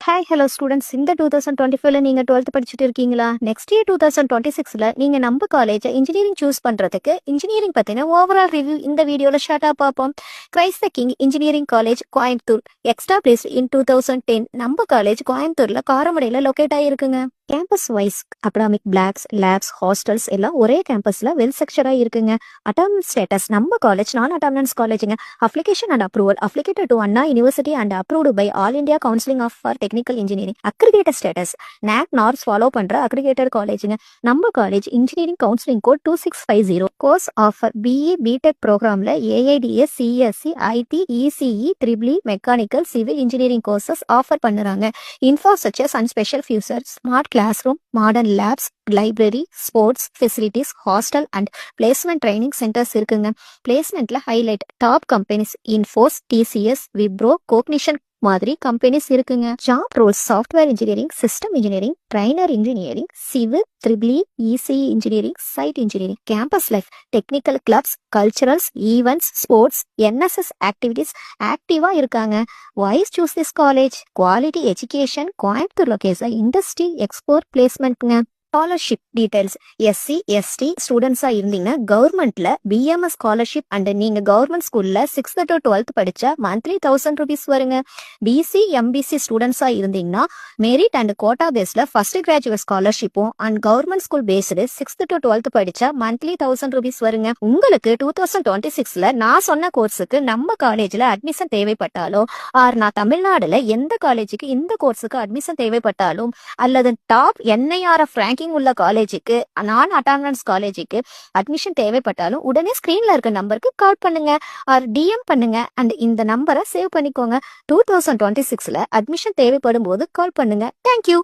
Hi hello students. இந்த 2025ல நீங்கள் 12th படிச்சுட்டு இருக்கீங்களா? நெக்ஸ்ட் இயர் 2026ல நீங்கள் நம்ம காலேஜ் இன்ஜினியரிங் சூஸ் பண்ணுறதுக்கு இன்ஜினியரிங் பற்றின ஓவரால் ரிவ்யூ இந்த வீடியோவில் ஷார்ட்டாக பார்ப்போம். Christ the king engineering college Coimbatore extra place in 2010. நம்ம காலேஜ் கோயம்புத்தூரில் காரமடையில் லொக்கேட் ஆகிருக்குங்க. Campus wise academic blocks labs hostels எல்லாம் ஒரே கேம்பஸில் வெல் செக்ஷராக இருக்குங்க. அட்டானமஸ் ஸ்டேட்டஸ் நம்ம காலேஜ் நான் அட்டானமஸ் காலேஜுங்க. Application and approval applicated to Anna university and approved by all India counselling of for technical engineering. Accredited status NAC norms follow பண்ற accredited காலேஜுங்க. நம்ம college engineering counselling code 2650. Course offer BE BTech ப்ரோக்ராம்ல AIDS CSC IT ECE EEE mechanical civil engineering courses offer பண்ணுறாங்க. Infrastructures and special features smart class room modern labs library sports facilities hostel and placement training centers இருக்குங்க. பிளேஸ்மெண்ட்ல highlight top companies Infosys TCS Wipro Cognizant மாதிரி companies இருக்குங்க. Job roles software engineering system engineering trainer engineering civil EEE ECE engineering side engineering. Campus life technical clubs culturals events sports NSS activities ஆக்டிவா இருக்காங்க. Why choose this college quality education Coimbatore location industry export பிளேஸ்மெண்ட்ங்க. Scholarship details SC ST ஸ்டூடெண்ட்ஸா இருந்தீங்கன்னா கவர்மெண்ட்ல BMS scholarship and நீங்க government ஸ்கூல்ல 6th to 12th படிச்சா monthly 1000 rupees வருங்க. BC MBC ஸ்டூடெண்ட்ஸா இருந்தீங்கன்னா மெரிட் அண்ட் கோட்டா பேஸ்ல ஃபர்ஸ்ட் கிராஜுவேட் ஸ்காலர்ஷிப்பும் and government school based 6th to 12th படிச்சா மந்த்லி 1000 rupees வருங்க. உங்களுக்கு 2026ல நான் சொன்ன கோர்ஸுக்கு நம்ம காலேஜ்ல அட்மிஷன் தேவைப்பட்டாலோ ஆர் நான் தமிழ்நாடுல எந்த காலேஜுக்கு இந்த கோர்ஸுக்கு அட்மிஷன் தேவைப்பட்டாலும் அல்லது டாப் NIRF ரேங்கிங் உள்ள காலேஜுக்கு நான் அட்டானமஸ் காலேஜுக்கு அட்மிஷன் தேவைப்பட்டாலும் உடனே ஸ்கிரீன்ல இருக்க நம்பருக்கு கால் பண்ணுங்க ஆர் DM பண்ணுங்க அண்ட் இந்த நம்பரை சேவ் பண்ணிக்கோங்க. 2026ல அட்மிஷன் தேவைப்படும் போது கால் பண்ணுங்க. தேங்க்யூ.